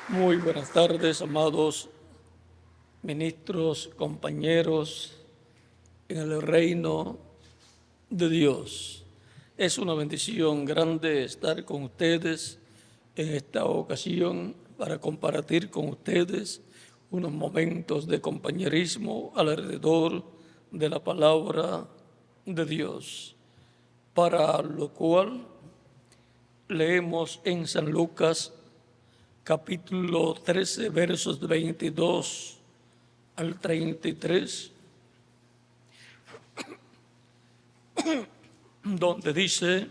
Muy buenas tardes, amados ministros, compañeros en el reino de Dios. Es una bendición grande estar con ustedes en esta ocasión para compartir con ustedes unos momentos de compañerismo alrededor de la palabra de Dios, para lo cual leemos en San Lucas capítulo 13, versos 22 al 33, donde dice: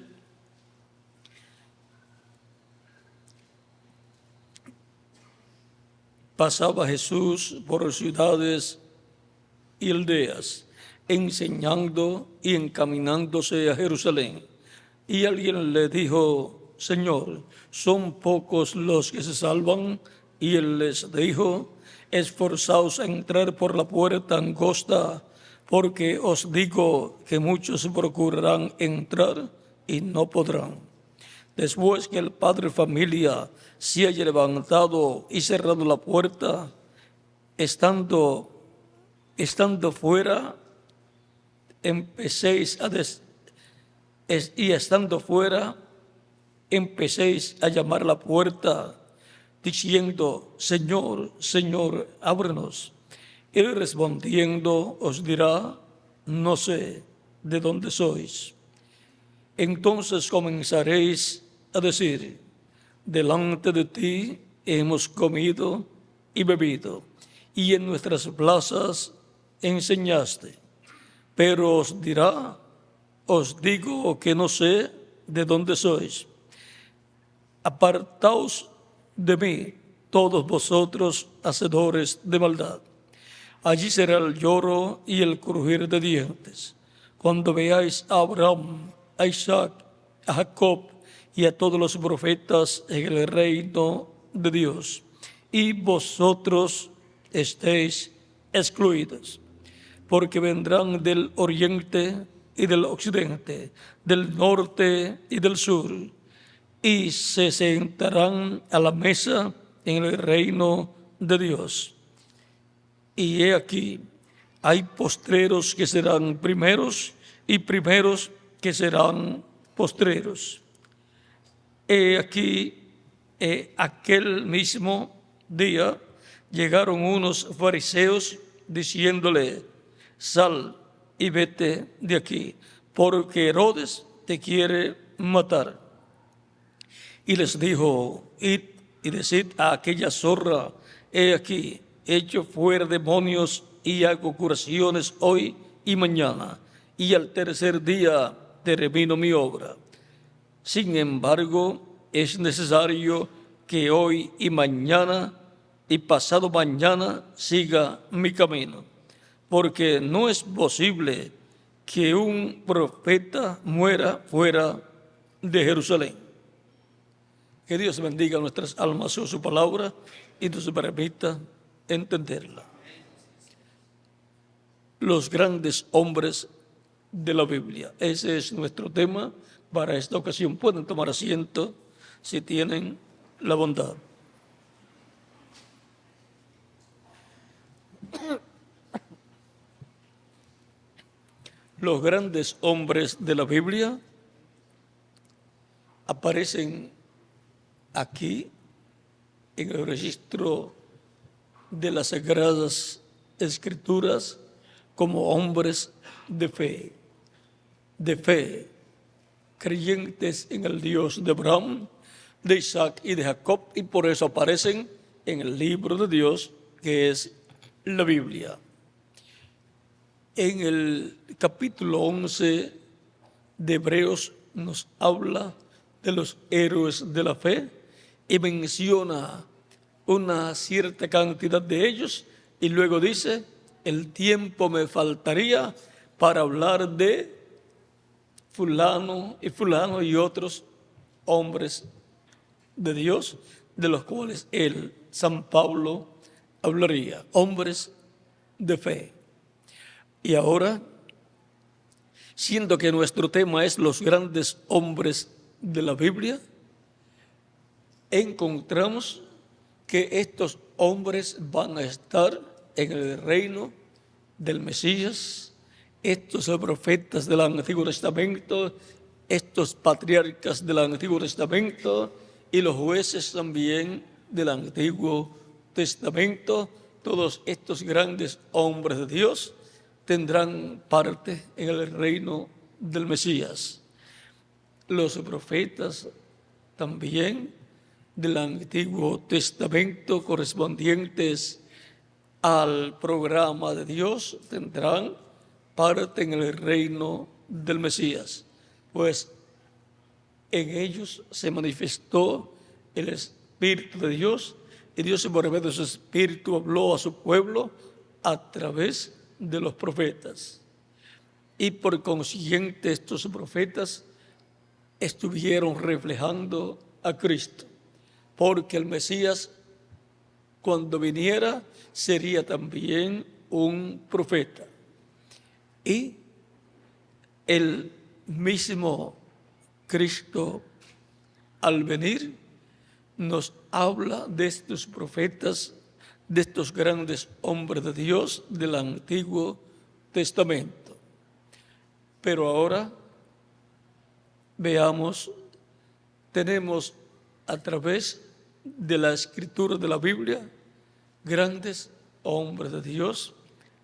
pasaba Jesús por ciudades y aldeas, enseñando y encaminándose a Jerusalén. Y alguien le dijo: Señor, ¿son pocos los que se salvan? Y él les dijo: esforzaos a entrar por la puerta angosta, porque os digo que muchos procurarán entrar y no podrán. Después que el padre de familia se haya levantado y cerrado la puerta, estando fuera, empecéis a llamar a la puerta, diciendo: Señor, Señor, ábrenos. Él respondiendo os dirá: no sé de dónde sois. Entonces comenzaréis a decir: delante de ti hemos comido y bebido, y en nuestras plazas enseñaste. Pero os dirá: os digo que no sé de dónde sois. Apartaos de mí, todos vosotros hacedores de maldad. Allí será el lloro y el crujir de dientes, cuando veáis a Abraham, a Isaac, a Jacob y a todos los profetas en el reino de Dios, y vosotros estéis excluidos. Porque vendrán del oriente y del occidente, del norte y del sur, y se sentarán a la mesa en el reino de Dios. Y he aquí, hay postreros que serán primeros, y primeros que serán postreros. He aquí, aquel mismo día llegaron unos fariseos diciéndole: sal y vete de aquí, porque Herodes te quiere matar. Y les dijo: id y decid a aquella zorra: he aquí, echo fuera demonios y hago curaciones hoy y mañana, y al tercer día termino mi obra. Sin embargo, es necesario que hoy y mañana y pasado mañana siga mi camino, porque no es posible que un profeta muera fuera de Jerusalén. Que Dios bendiga nuestras almas con su palabra y nos permita entenderla. Los grandes hombres de la Biblia. Ese es nuestro tema para esta ocasión. Pueden tomar asiento si tienen la bondad. Los grandes hombres de la Biblia aparecen aquí en el registro de las Sagradas Escrituras como hombres de fe, creyentes en el Dios de Abraham, de Isaac y de Jacob, y por eso aparecen en el libro de Dios que es la Biblia. En el capítulo 11 de Hebreos nos habla de los héroes de la fe y menciona una cierta cantidad de ellos, y luego dice: el tiempo me faltaría para hablar de fulano y otros hombres de Dios, de los cuales él, San Pablo, hablaría, hombres de fe. Y ahora, siendo que nuestro tema es los grandes hombres de la Biblia, encontramos que estos hombres van a estar en el reino del Mesías. Estos profetas del Antiguo Testamento, estos patriarcas del Antiguo Testamento y los jueces también del Antiguo Testamento, todos estos grandes hombres de Dios tendrán parte en el reino del Mesías. Los profetas también del Antiguo Testamento correspondientes al programa de Dios tendrán parte en el reino del Mesías, pues en ellos se manifestó el Espíritu de Dios y Dios por medio de su Espíritu habló a su pueblo a través de los profetas. Y por consiguiente estos profetas estuvieron reflejando a Cristo, porque el Mesías cuando viniera sería también un profeta. Y el mismo Cristo al venir nos habla de estos profetas, de estos grandes hombres de Dios del Antiguo Testamento. Pero ahora veamos, tenemos a través de la escritura de la Biblia grandes hombres de Dios,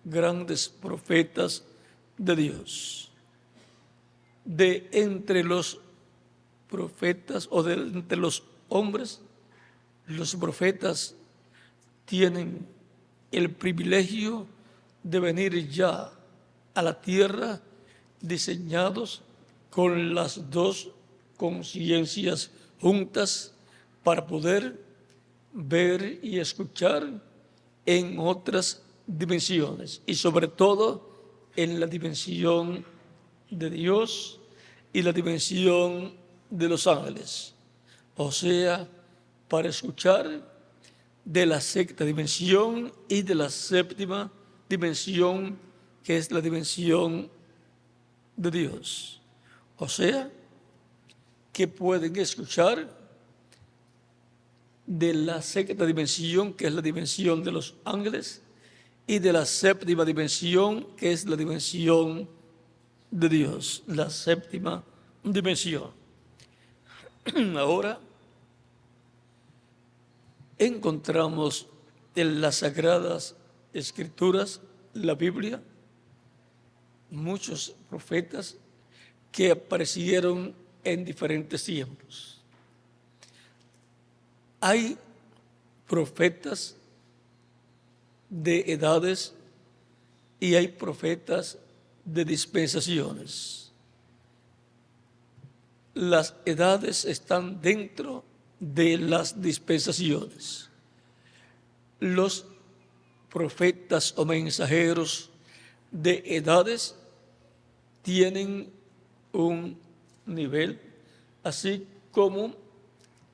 grandes profetas de Dios. De entre los profetas o de entre los hombres, los profetas tienen el privilegio de venir ya a la tierra diseñados con las dos conciencias juntas para poder ver y escuchar en otras dimensiones y sobre todo en la dimensión de Dios y la dimensión de los ángeles, o sea, para escuchar de la sexta dimensión y de la séptima dimensión, que es la dimensión de Dios. O sea, que pueden escuchar de la sexta dimensión, que es la dimensión de los ángeles, y de la séptima dimensión, que es la dimensión de Dios, la séptima dimensión. Ahora encontramos en las Sagradas Escrituras, la Biblia, muchos profetas que aparecieron en diferentes tiempos. Hay profetas de edades y hay profetas de dispensaciones. Las edades están dentro de las dispensaciones. Los profetas o mensajeros de edades tienen un nivel, así como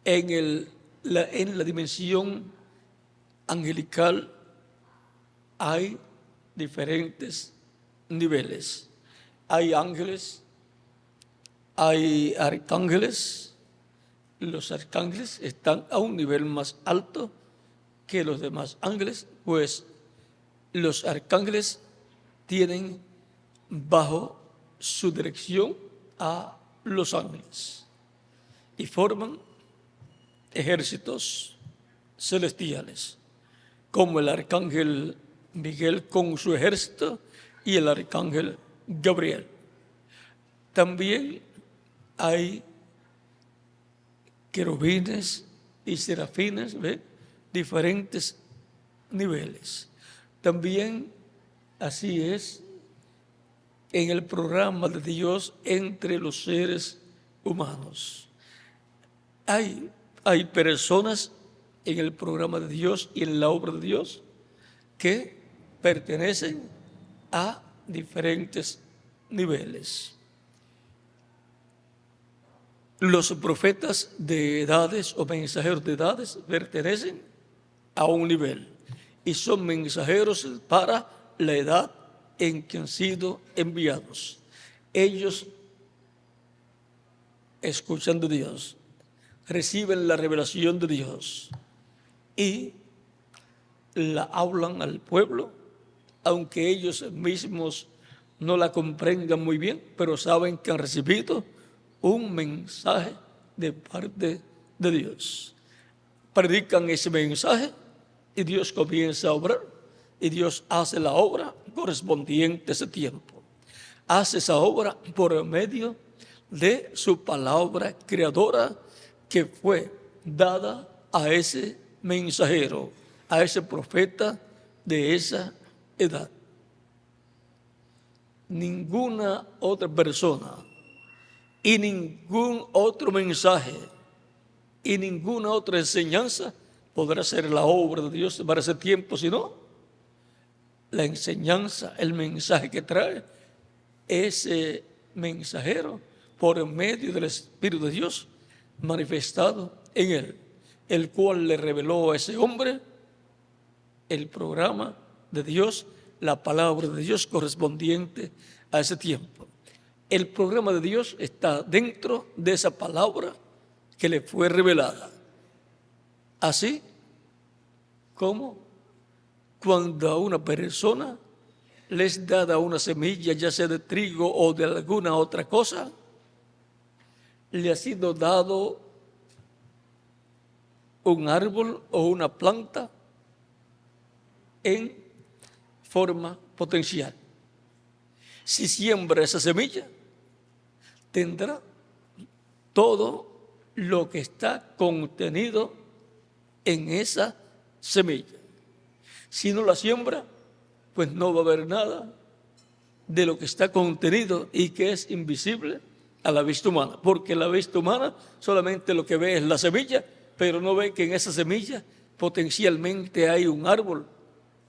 en la dimensión angelical hay diferentes niveles. Hay ángeles, hay arcángeles. Los arcángeles están a un nivel más alto que los demás ángeles, pues los arcángeles tienen bajo su dirección a los ángeles y forman ejércitos celestiales, como el arcángel Miguel con su ejército y el arcángel Gabriel. También hay querubines y serafines, ¿ve? Diferentes niveles. También así es en el programa de Dios entre los seres humanos. Hay personas en el programa de Dios y en la obra de Dios que pertenecen a diferentes niveles. Los profetas de edades o mensajeros de edades pertenecen a un nivel y son mensajeros para la edad en que han sido enviados. Ellos escuchan de Dios, reciben la revelación de Dios y la hablan al pueblo, aunque ellos mismos no la comprendan muy bien, pero saben que han recibido un mensaje de parte de Dios. Predican ese mensaje y Dios comienza a obrar y Dios hace la obra correspondiente a ese tiempo. Hace esa obra por medio de su palabra creadora que fue dada a ese mensajero, a ese profeta de esa edad. Ninguna otra persona y ningún otro mensaje y ninguna otra enseñanza podrá ser la obra de Dios para ese tiempo, sino la enseñanza, el mensaje que trae ese mensajero por medio del Espíritu de Dios manifestado en él, el cual le reveló a ese hombre el programa de Dios, la palabra de Dios correspondiente a ese tiempo. El programa de Dios está dentro de esa palabra que le fue revelada. Así como cuando a una persona le es dada una semilla, ya sea de trigo o de alguna otra cosa, le ha sido dado un árbol o una planta en forma potencial. Si siembra esa semilla, tendrá todo lo que está contenido en esa semilla. Si no la siembra, pues no va a haber nada de lo que está contenido y que es invisible a la vista humana, porque la vista humana solamente lo que ve es la semilla, pero no ve que en esa semilla potencialmente hay un árbol,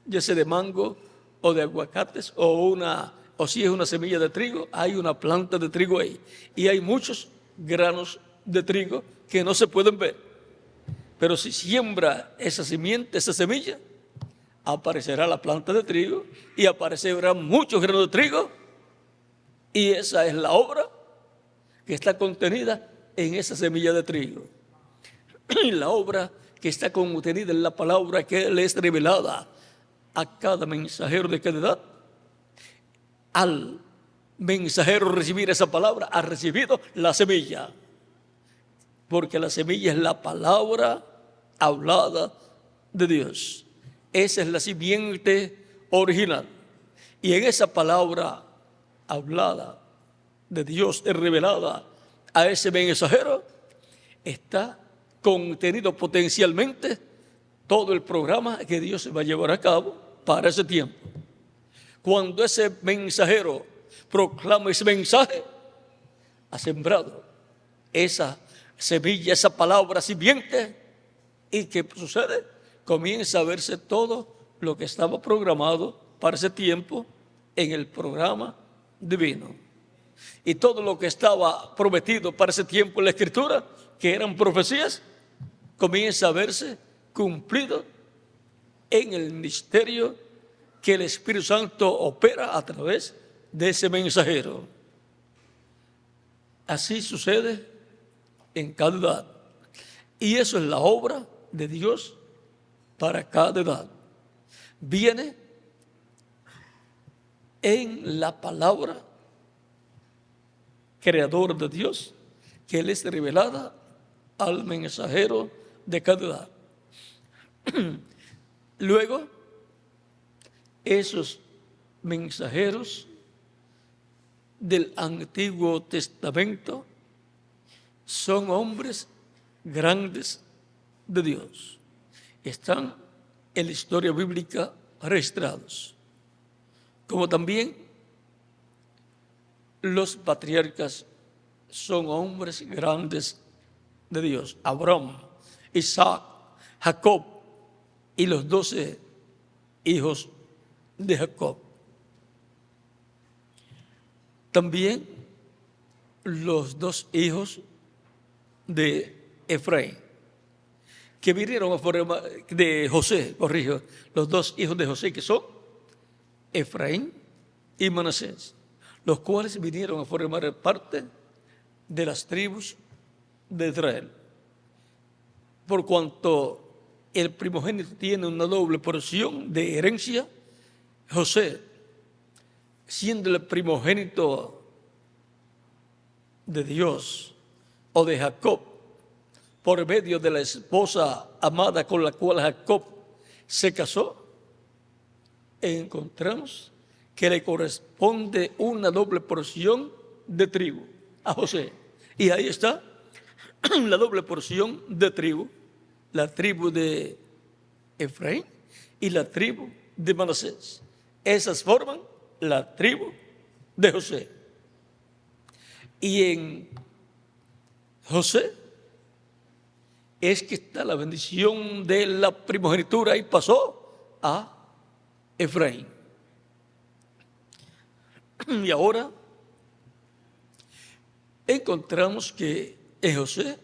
ya sea de mango o de aguacates o si es una semilla de trigo, hay una planta de trigo ahí y hay muchos granos de trigo que no se pueden ver. Pero si siembra esa simiente, esa semilla, aparecerá la planta de trigo y aparecerán muchos granos de trigo, y esa es la obra que está contenida en esa semilla de trigo. Y la obra que está contenida en la palabra que le es revelada a cada mensajero de cada edad. Al mensajero recibir esa palabra, ha recibido la semilla, porque la semilla es la palabra hablada de Dios. Esa es la simiente original. Y en esa palabra hablada de Dios, revelada a ese mensajero, está contenido potencialmente todo el programa que Dios va a llevar a cabo para ese tiempo. Cuando ese mensajero proclama ese mensaje, ha sembrado esa semilla, esa palabra simiente, y ¿qué sucede? Comienza a verse todo lo que estaba programado para ese tiempo en el programa divino. Y todo lo que estaba prometido para ese tiempo en la Escritura, que eran profecías, comienza a verse cumplido en el misterio que el Espíritu Santo opera a través de ese mensajero. Así sucede en cada edad. Y eso es la obra de Dios para cada edad. Viene en la palabra creadora de Dios, que Él es revelada al mensajero de cada edad. Luego, esos mensajeros del Antiguo Testamento son hombres grandes de Dios. Están en la historia bíblica registrados, como también los patriarcas son hombres grandes de Dios. Abraham, Isaac, Jacob y los 12 hijos de Jacob. También los 2 hijos de Efraín, que vinieron a formar, de José, corrijo, los 2 hijos de José, que son Efraín y Manasés, los cuales vinieron a formar parte de las tribus de Israel. Por cuanto el primogénito tiene una doble porción de herencia. José, siendo el primogénito de Dios o de Jacob, por medio de la esposa amada con la cual Jacob se casó, encontramos que le corresponde una doble porción de tribu a José. Y ahí está la doble porción de tribu, la tribu de Efraín y la tribu de Manasés. Esas forman la tribu de José. Y en José es que está la bendición de la primogenitura y pasó a Efraín. Y ahora encontramos que en José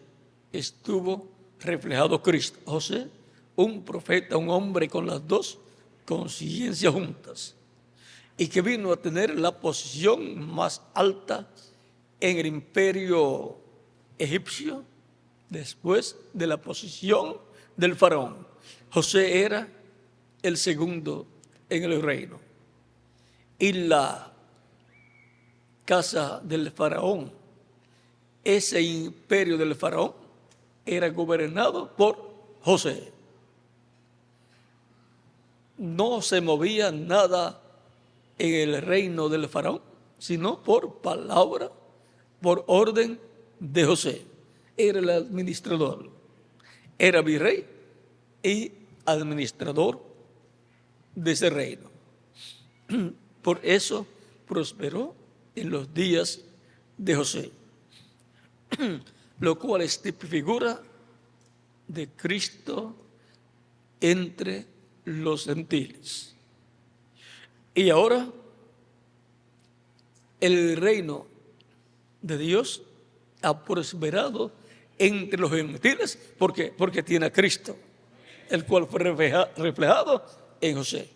estuvo reflejado Cristo. José, un profeta, un hombre con las dos conciencias juntas, y que vino a tener la posición más alta en el imperio egipcio después de la posición del faraón. José era el segundo en el reino. Y la casa del faraón, ese imperio del faraón, era gobernado por José. No se movía nada en el reino del faraón, sino por palabra, por orden de José. Era el administrador, era virrey y administrador de ese reino. Por eso prosperó en los días de José, lo cual es figura de Cristo entre los gentiles. Y ahora el reino de Dios ha prosperado entre los gentiles. ¿Por qué? Porque tiene a Cristo, el cual fue reflejado en José.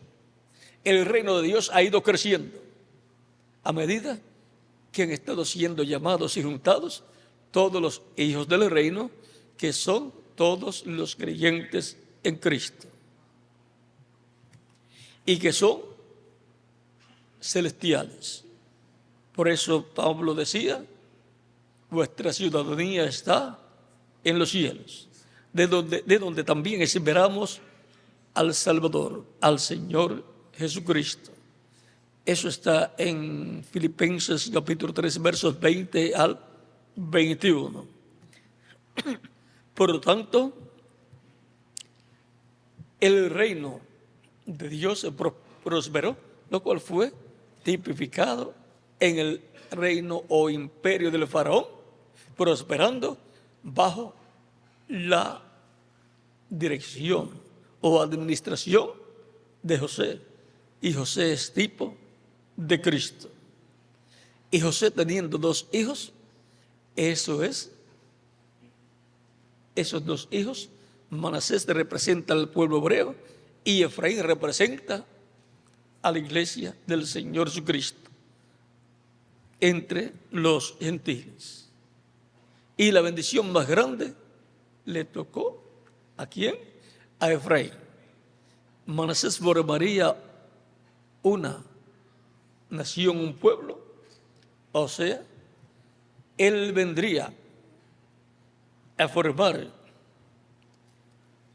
El reino de Dios ha ido creciendo a medida que han estado siendo llamados y juntados todos los hijos del reino, que son todos los creyentes en Cristo y que son celestiales. Por eso Pablo decía: vuestra ciudadanía está en los cielos, de donde también esperamos al Salvador, al Señor Jesucristo. Eso está en Filipenses capítulo 3, versos 20 al 21. Por lo tanto, el reino de Dios prosperó, lo cual fue tipificado en el reino o imperio del faraón, prosperando bajo la dirección o administración de José. Y José es tipo de Cristo. Y José, teniendo dos hijos, esos dos hijos, Manasés representa al pueblo hebreo y Efraín representa a la iglesia del Señor Jesucristo entre los gentiles. Y la bendición más grande le tocó ¿a quién? A Efraín. Manasés formaría una nación, un pueblo, o sea, él vendría a formar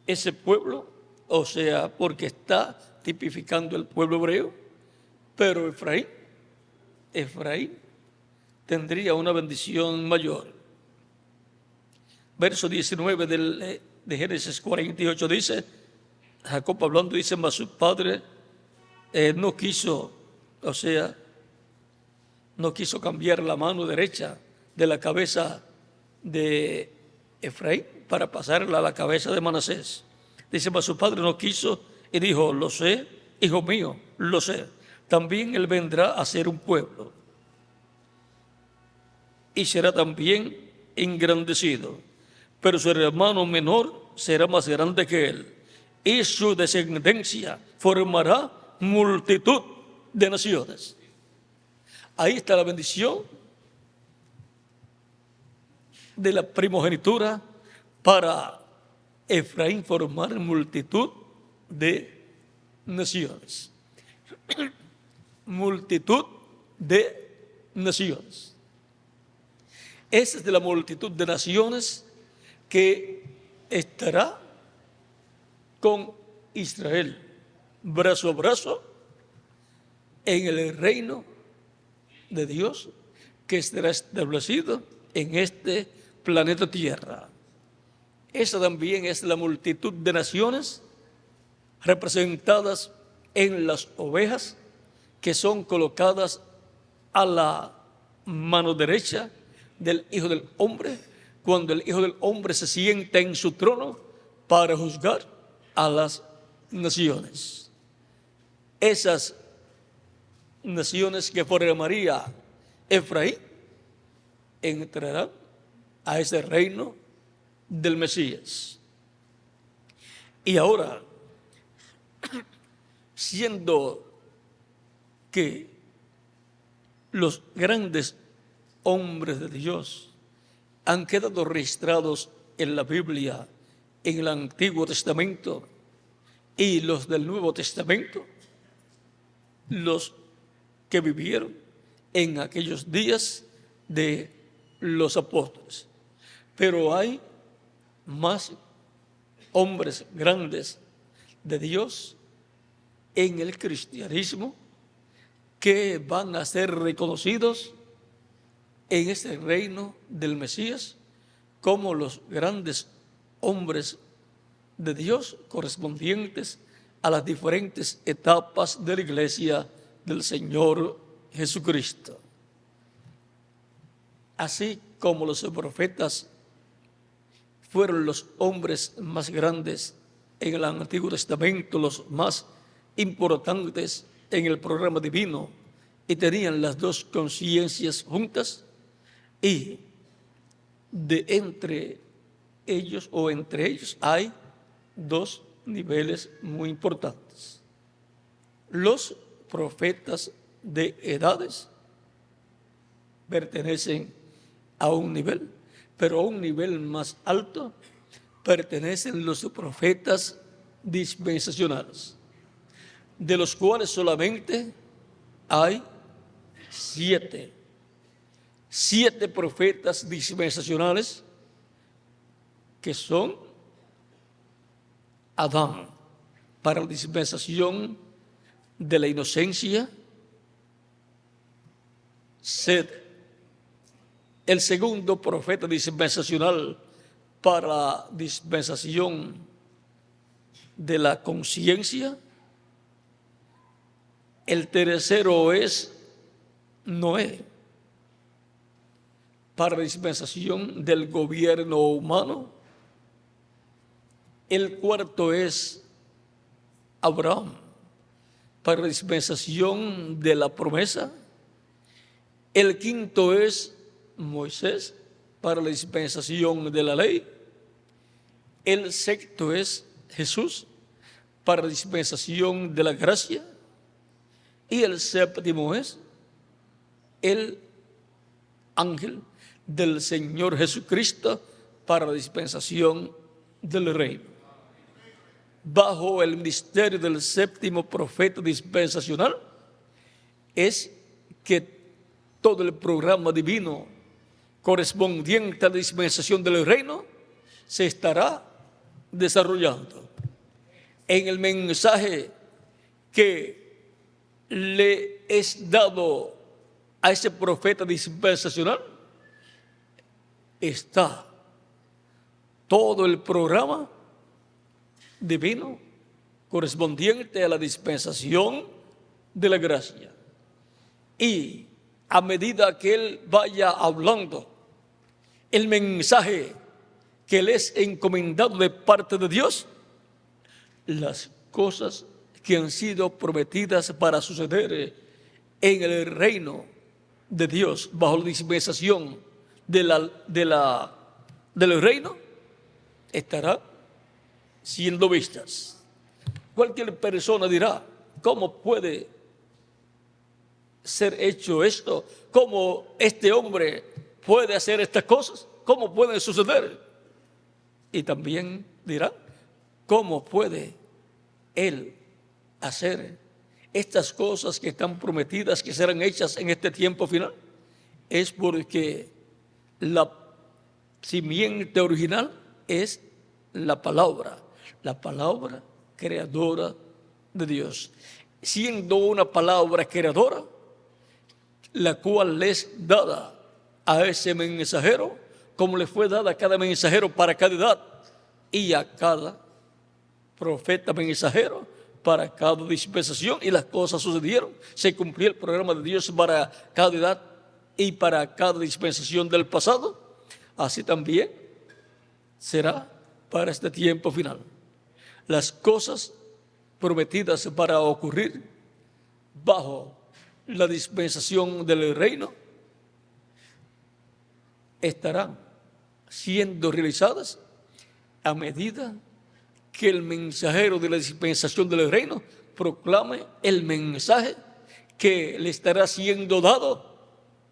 ese pueblo, o sea, porque está tipificando el pueblo hebreo, pero Efraín tendría una bendición mayor. Verso 19 de Génesis 48 dice, Jacob hablando, dice: mas su padre no quiso cambiar la mano derecha de la cabeza de Efraín para pasarla a la cabeza de Manasés. Dice: mas su padre no quiso y dijo: lo sé, hijo mío, lo sé. También él vendrá a ser un pueblo y será también engrandecido, pero su hermano menor será más grande que él, y su descendencia formará multitud de naciones. Ahí está la bendición de la primogenitura para Efraín formar multitud de naciones. Multitud de naciones. Esa es de la multitud de naciones que estará con Israel, brazo a brazo, en el reino de Dios que estará establecido en este planeta Tierra. Esa también es la multitud de naciones representadas en las ovejas que son colocadas a la mano derecha del Hijo del Hombre, cuando el Hijo del Hombre se sienta en su trono para juzgar a las naciones. Esas naciones que formaría Efraín entrarán a ese reino del Mesías. Y ahora, siendo que los grandes hombres de Dios han quedado registrados en la Biblia, en el Antiguo Testamento y los del Nuevo Testamento, los que vivieron en aquellos días de los apóstoles. Pero hay más hombres grandes de Dios en el cristianismo que van a ser reconocidos en ese reino del Mesías como los grandes hombres de Dios correspondientes a las diferentes etapas de la iglesia del Señor Jesucristo. Así como los profetas fueron los hombres más grandes en el Antiguo Testamento, los más importantes en el programa divino, y tenían las dos conciencias juntas, y de entre ellos hay dos niveles muy importantes. Los profetas de edades pertenecen a un nivel, pero a un nivel más alto pertenecen los profetas dispensacionales, de los cuales solamente hay 7 profetas dispensacionales, que son Adán para la dispensación de la inocencia, Sed, el segundo profeta dispensacional para la dispensación de la conciencia, el tercero es Noé para la dispensación del gobierno humano, el cuarto es Abraham para la dispensación de la promesa, el quinto es Moisés para la dispensación de la ley, el sexto es Jesús para la dispensación de la gracia, y el séptimo es el ángel del Señor Jesucristo para la dispensación del reino. Bajo el ministerio del séptimo profeta dispensacional es que todo el programa divino correspondiente a la dispensación del reino se estará desarrollando. En el mensaje que le es dado a ese profeta dispensacional está todo el programa divino correspondiente a la dispensación de la gracia. Y a medida que él vaya hablando el mensaje que le es encomendado de parte de Dios, las cosas que han sido prometidas para suceder en el reino de Dios bajo la dispensación del reino estarán siendo vistas. Cualquier persona dirá, ¿cómo puede ser hecho esto? ¿Cómo este hombre puede hacer estas cosas? ¿Cómo pueden suceder? Y también dirán, ¿cómo puede Él hacer estas cosas que están prometidas, que serán hechas en este tiempo final? Es porque la simiente original es la palabra creadora de Dios. Siendo una palabra creadora, la cual le es dada a ese mensajero, como le fue dada a cada mensajero para cada edad, y a cada profeta mensajero para cada dispensación, y las cosas sucedieron. Se cumplió el programa de Dios para cada edad y para cada dispensación del pasado. Así también será para este tiempo final. Las cosas prometidas para ocurrir bajo la dispensación del reino estarán siendo realizadas a medida que el mensajero de la dispensación del reino proclame el mensaje que le estará siendo dado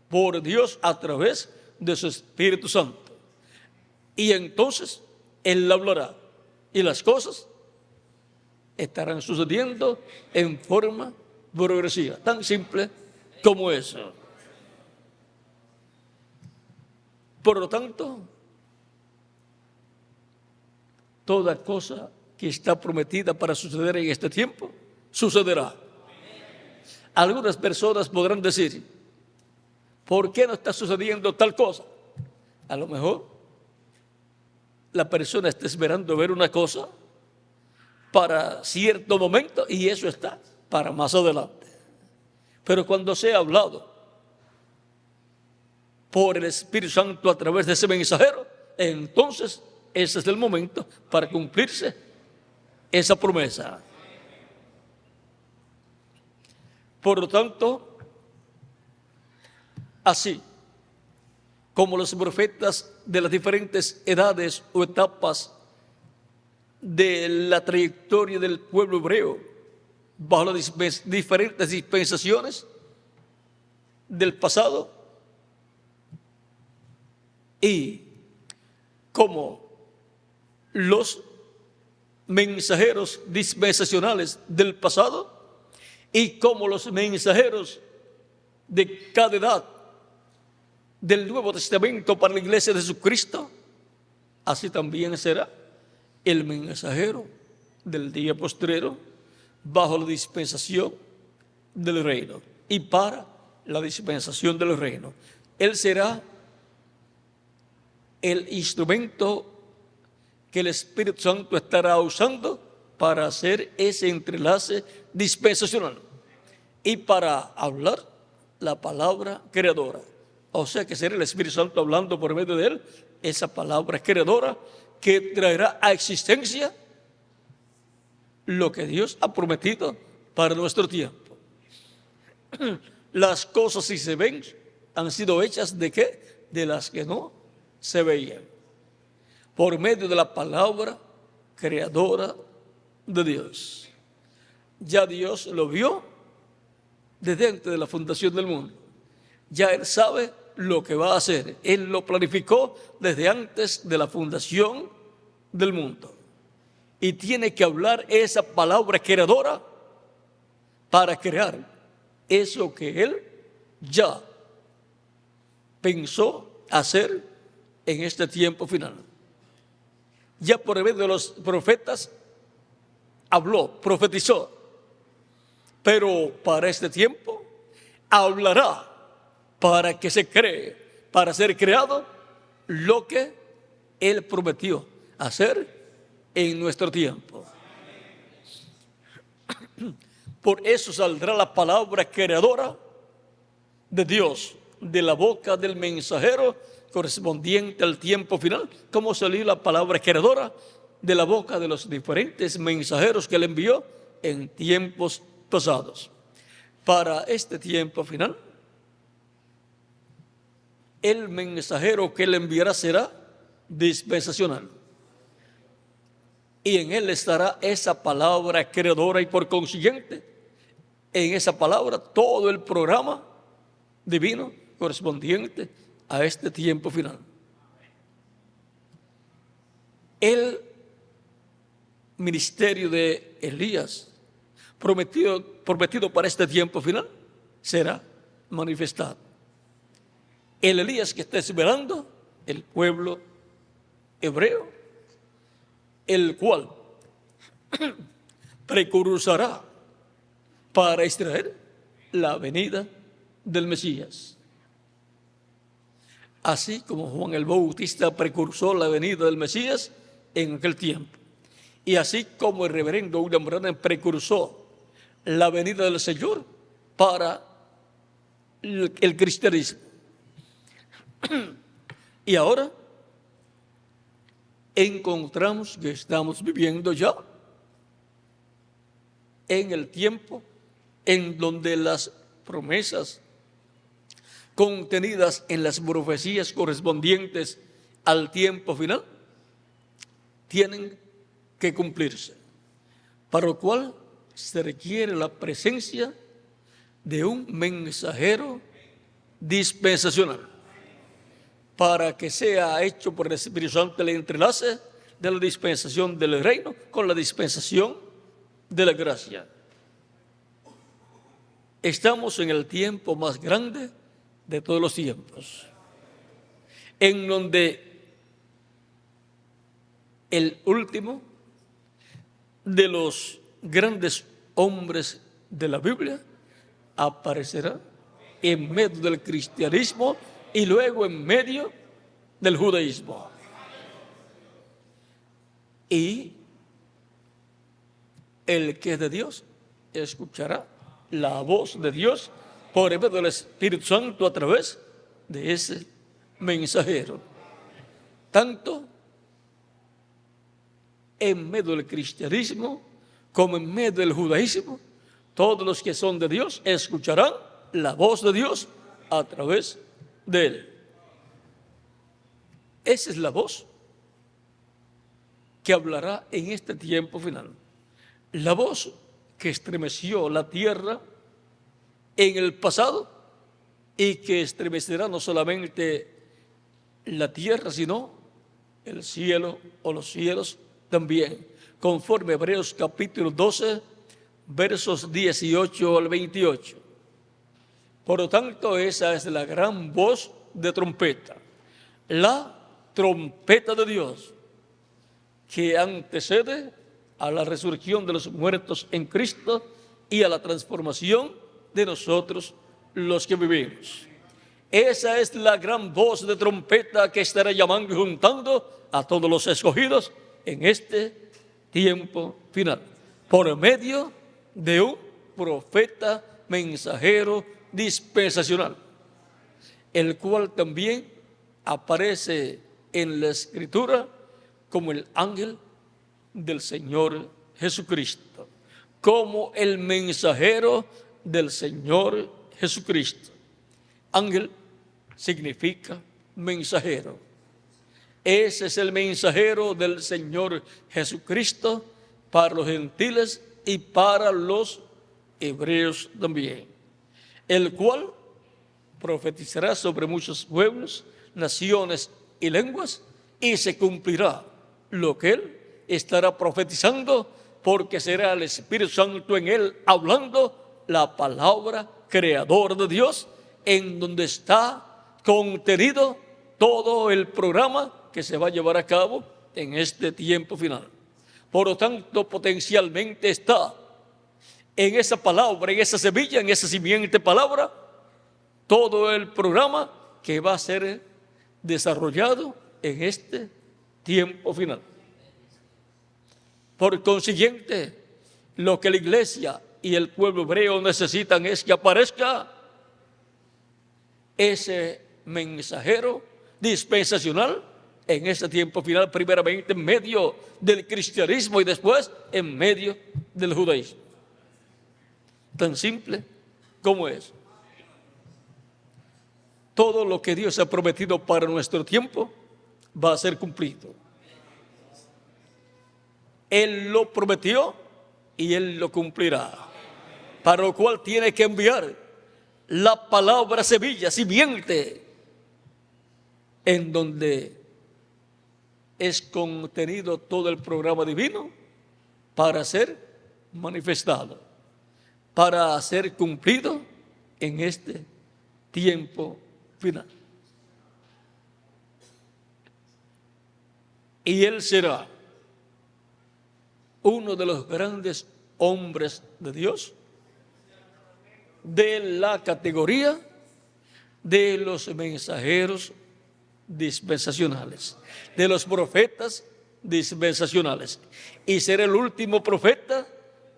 por Dios a través de su Espíritu Santo. Y entonces Él hablará y las cosas estarán sucediendo en forma progresiva, tan simple como eso. Por lo tanto, toda cosa que está prometida para suceder en este tiempo, sucederá. Algunas personas podrán decir, ¿por qué no está sucediendo tal cosa? A lo mejor la persona está esperando ver una cosa para cierto momento y eso está para más adelante. Pero cuando sea hablado por el Espíritu Santo a través de ese mensajero, entonces ese es el momento para cumplirse esa promesa. Por lo tanto, así como los profetas de las diferentes edades o etapas de la trayectoria del pueblo hebreo, bajo las diferentes dispensaciones del pasado, y como los mensajeros dispensacionales del pasado, y como los mensajeros de cada edad del Nuevo Testamento para la iglesia de Jesucristo, así también será el mensajero del día postrero bajo la dispensación del reino y para la dispensación del reino. Él será el instrumento que el Espíritu Santo estará usando para hacer ese entrelace dispensacional y para hablar la palabra creadora. O sea que será el Espíritu Santo hablando por medio de él esa palabra creadora que traerá a existencia lo que Dios ha prometido para nuestro tiempo. Las cosas, si se ven, han sido hechas ¿de qué? De las que no se veían. Por medio de la palabra creadora de Dios. Ya Dios lo vio desde antes de la fundación del mundo. Ya Él sabe lo que va a hacer. Él lo planificó desde antes de la fundación del mundo. Y tiene que hablar esa palabra creadora para crear eso que Él ya pensó hacer en este tiempo final. Ya por medio de los profetas habló, profetizó, pero para este tiempo hablará para que se cree, para ser creado lo que Él prometió hacer en nuestro tiempo. Por eso saldrá la palabra creadora de Dios de la boca del mensajero correspondiente al tiempo final, como salió la palabra creadora de la boca de los diferentes mensajeros que Él envió en tiempos pasados. Para este tiempo final, el mensajero que Él enviará será dispensacional. Y en él estará esa palabra creadora y por consiguiente, en esa palabra todo el programa divino correspondiente a este tiempo final. Él ministerio de Elías, prometido para este tiempo final, será manifestado. El Elías que está esperando el pueblo hebreo, el cual precursará para Israel la venida del Mesías. Así como Juan el Bautista precursó la venida del Mesías en aquel tiempo. Y así como el reverendo William Branham precursó la venida del Señor para el cristianismo. Y ahora encontramos que estamos viviendo ya en el tiempo en donde las promesas contenidas en las profecías correspondientes al tiempo final tienen que cumplirse, para lo cual se requiere la presencia de un mensajero dispensacional, para que sea hecho por el Espíritu Santo el entrelace de la dispensación del reino con la dispensación de la gracia. Estamos en el tiempo más grande de todos los tiempos, en donde el último de los grandes hombres de la Biblia aparecerá en medio del cristianismo y luego en medio del judaísmo. Y el que es de Dios escuchará la voz de Dios por medio del Espíritu Santo a través de ese mensajero. Tanto en medio del cristianismo como en medio del judaísmo, todos los que son de Dios escucharán la voz de Dios a través de él. Esa es la voz que hablará en este tiempo final. La voz que estremeció la tierra en el pasado y que estremecerá no solamente la tierra, sino el cielo o los cielos también, conforme a Hebreos capítulo 12, versos 18 al 28. Por lo tanto, esa es la gran voz de trompeta, la trompeta de Dios, que antecede a la resurrección de los muertos en Cristo y a la transformación de nosotros los que vivimos. Esa es la gran voz de trompeta que estará llamando y juntando a todos los escogidos en este tiempo final, por medio de un profeta mensajero dispensacional, el cual también aparece en la Escritura como el ángel del Señor Jesucristo, como el mensajero del Señor Jesucristo. Ángel significa mensajero. Ese es el mensajero del Señor Jesucristo para los gentiles y para los hebreos también, el cual profetizará sobre muchos pueblos, naciones y lenguas, y se cumplirá lo que él estará profetizando, porque será el Espíritu Santo en él hablando la palabra creadora de Dios, en donde está contenido todo el programa que se va a llevar a cabo en este tiempo final. Por lo tanto, potencialmente está en esa palabra, en esa semilla, en esa simiente palabra, todo el programa que va a ser desarrollado en este tiempo final. Por consiguiente, lo que la iglesia y el pueblo hebreo necesitan es que aparezca ese mensajero dispensacional en este tiempo final, primeramente en medio del cristianismo y después en medio del judaísmo. Tan simple como es. Todo lo que Dios ha prometido para nuestro tiempo va a ser cumplido. Él lo prometió y Él lo cumplirá, para lo cual tiene que enviar la palabra semilla, simiente, en donde es contenido todo el programa divino para ser manifestado, para ser cumplido en este tiempo final. Y Él será uno de los grandes hombres de Dios, de la categoría de los mensajeros dispensacionales, de los profetas dispensacionales, y será el último profeta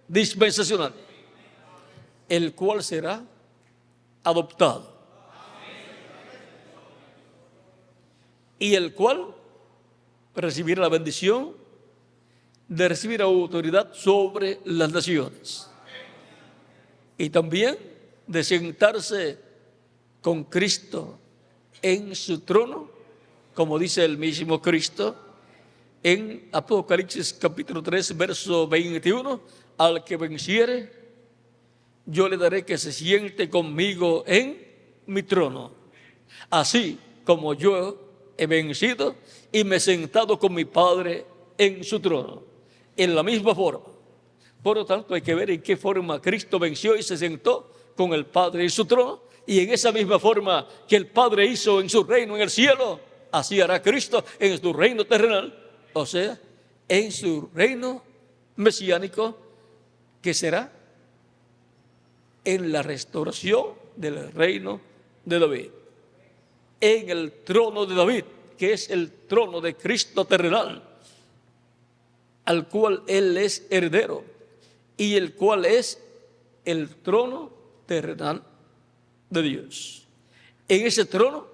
dispensacional, el cual será adoptado y el cual recibirá la bendición de recibir autoridad sobre las naciones y también de sentarse con Cristo en su trono, como dice el mismo Cristo en Apocalipsis capítulo 3, verso 21, al que venciere, yo le daré que se siente conmigo en mi trono, así como yo he vencido y me he sentado con mi Padre en su trono, en la misma forma. Por lo tanto, hay que ver en qué forma Cristo venció y se sentó con el Padre en su trono, y en esa misma forma que el Padre hizo en su reino en el cielo, así hará Cristo en su reino terrenal, o sea, en su reino mesiánico, que será en la restauración del reino de David, en el trono de David, que es el trono de Cristo terrenal, al cual Él es heredero, y el cual es el trono terrenal de Dios. En ese trono,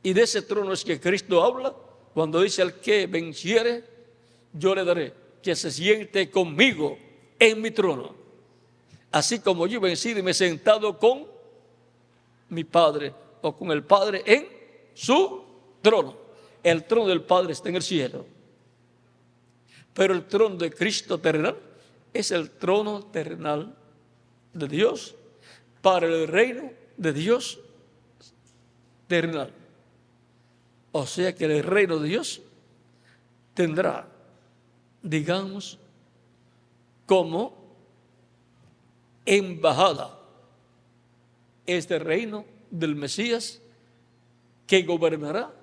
y de ese trono es que Cristo habla cuando dice: al que venciere, yo le daré que se siente conmigo en mi trono, así como yo he vencido y me he sentado con mi Padre, o con el Padre en su trono. El trono del Padre está en el cielo, pero el trono de Cristo terrenal es el trono terrenal de Dios para el reino de Dios terrenal. O sea que el reino de Dios tendrá, digamos, como embajada este reino del Mesías, que gobernará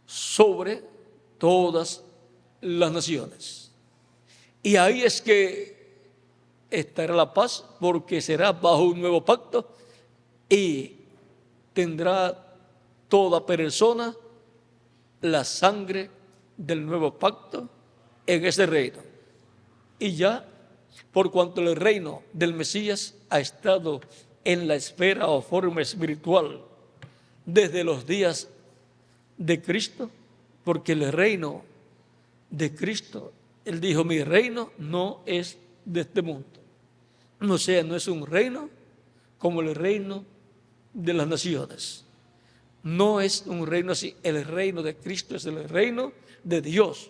sobre todas las naciones. Y ahí es que estará la paz, porque será bajo un nuevo pacto y tendrá toda persona la sangre del nuevo pacto en ese reino. Y ya, por cuanto el reino del Mesías ha estado en la esfera o forma espiritual desde los días de Cristo, porque el reino de Cristo, Él dijo: mi reino no es de este mundo. O sea, no es un reino como el reino de las naciones. No es un reino así. El reino de Cristo es el reino de Dios,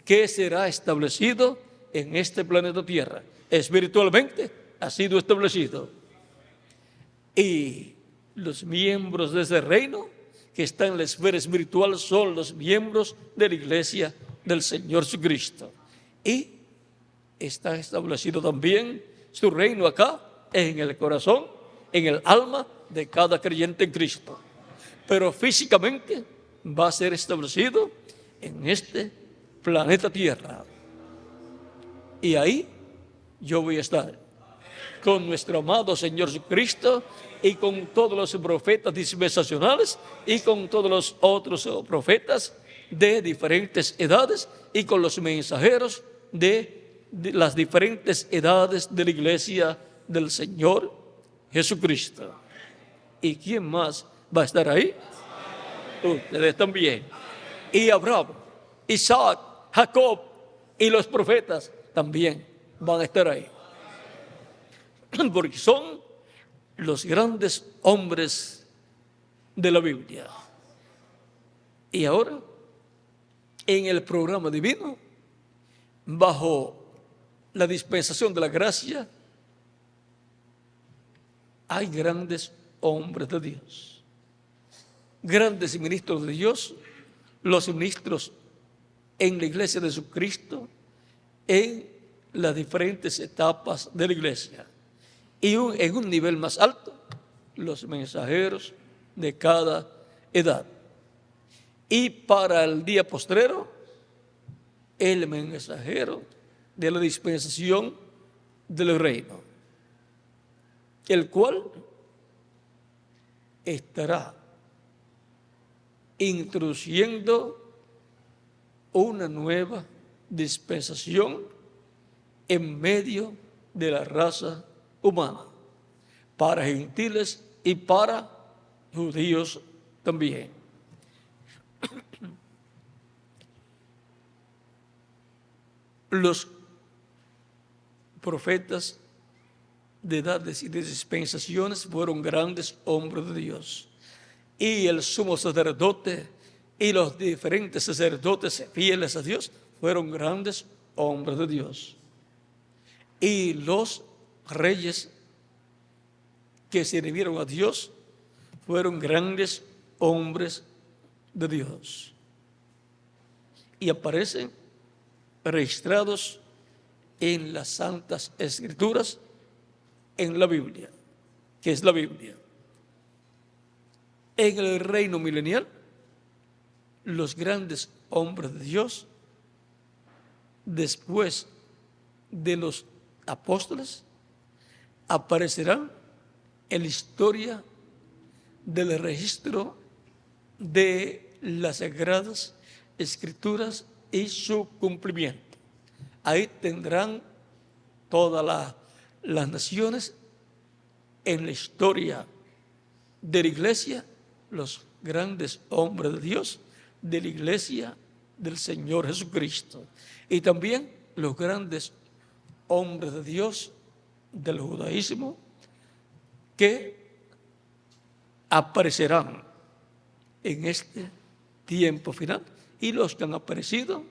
que será establecido en este planeta Tierra. Espiritualmente ha sido establecido. Y los miembros de ese reino que están en la esfera espiritual son los miembros de la iglesia del Señor Jesucristo. Y está establecido también su reino acá, en el corazón, en el alma de cada creyente en Cristo. Pero físicamente va a ser establecido en este planeta Tierra. Y ahí yo voy a estar con nuestro amado Señor Jesucristo y con todos los profetas dispensacionales y con todos los otros profetas de diferentes edades y con los mensajeros de las diferentes edades de la iglesia del Señor Jesucristo. ¿Y quién más va a estar ahí? Ustedes también. Y Abraham, Isaac, Jacob y los profetas también van a estar ahí, porque son los grandes hombres de la Biblia. Y ahora, en el programa divino, bajo la dispensación de la gracia, hay grandes hombres de Dios, grandes ministros de Dios, los ministros en la iglesia de Jesucristo, en las diferentes etapas de la iglesia. Y en un nivel más alto, los mensajeros de cada edad. Y para el día postrero, el mensajero de la dispensación del reino, el cual estará introduciendo una nueva dispensación en medio de la raza humana, para gentiles y para judíos también. Los profetas de edades y de dispensaciones fueron grandes hombres de Dios. Y el sumo sacerdote y los diferentes sacerdotes fieles a Dios fueron grandes hombres de Dios. Y los reyes que sirvieron a Dios fueron grandes hombres de Dios. Y aparecen registrados en las Santas Escrituras, en la Biblia, que es la Biblia. En el reino milenial, los grandes hombres de Dios, después de los apóstoles, aparecerán en la historia del registro de las Sagradas Escrituras y su cumplimiento. Ahí tendrán todas las naciones en la historia de la iglesia, los grandes hombres de Dios de la iglesia del Señor Jesucristo, y también los grandes hombres de Dios del judaísmo que aparecerán en este tiempo final, y los que han aparecido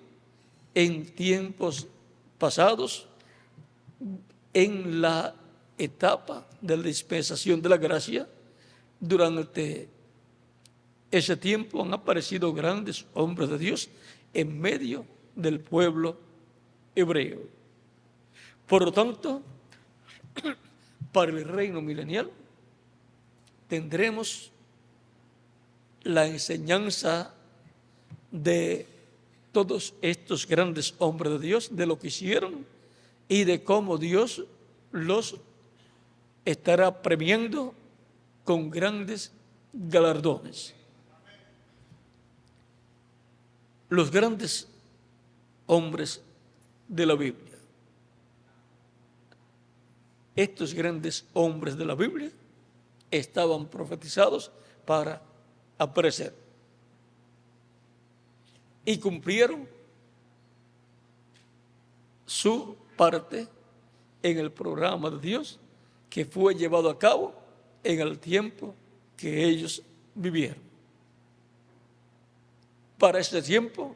en tiempos pasados en la etapa de la dispensación de la gracia. Durante ese tiempo han aparecido grandes hombres de Dios en medio del pueblo hebreo. Por lo tanto, para el reino milenial tendremos la enseñanza de todos estos grandes hombres de Dios, de lo que hicieron y de cómo Dios los estará premiando con grandes galardones. Los grandes hombres de la Biblia. Estos grandes hombres de la Biblia estaban profetizados para aparecer. Y cumplieron su parte en el programa de Dios que fue llevado a cabo en el tiempo que ellos vivieron. Para este tiempo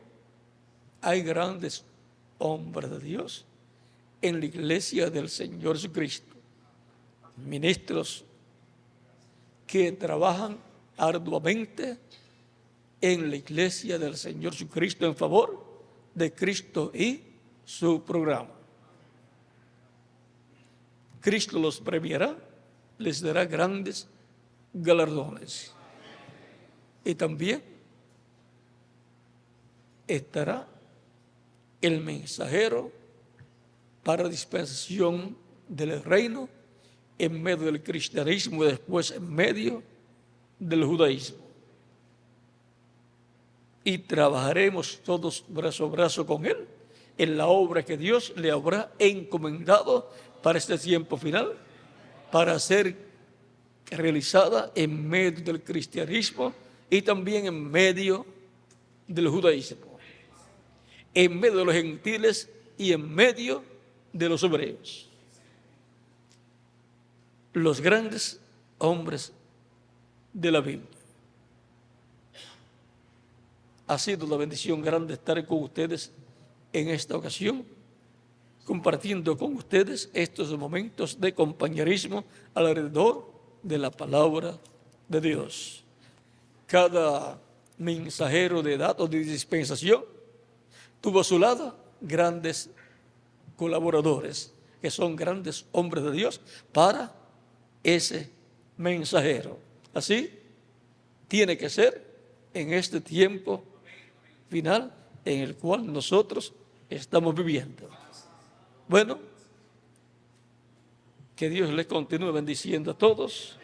hay grandes hombres de Dios en la iglesia del Señor Jesucristo, ministros que trabajan arduamente en la iglesia del Señor Jesucristo en favor de Cristo y su programa. Cristo los premiará, les dará grandes galardones. Y también estará el mensajero para dispensación del reino en medio del cristianismo y después en medio del judaísmo. Y trabajaremos todos brazo a brazo con él en la obra que Dios le habrá encomendado para este tiempo final, para ser realizada en medio del cristianismo y también en medio del judaísmo, en medio de los gentiles y en medio de los hebreos. Los grandes hombres de la Biblia. Ha sido una bendición grande estar con ustedes en esta ocasión, compartiendo con ustedes estos momentos de compañerismo alrededor de la palabra de Dios. Cada mensajero de edad o de dispensación tuvo a su lado grandes colaboradores que son grandes hombres de Dios para ese mensajero. Así tiene que ser en este tiempo final en el cual nosotros estamos viviendo. Bueno, que Dios les continúe bendiciendo a todos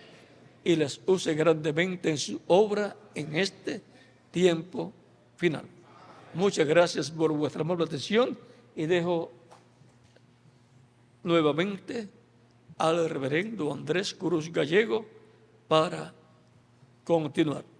y les use grandemente en su obra en este tiempo final. Muchas gracias por vuestra amable atención y dejo nuevamente al reverendo Andrés Cruz Gallego para continuar.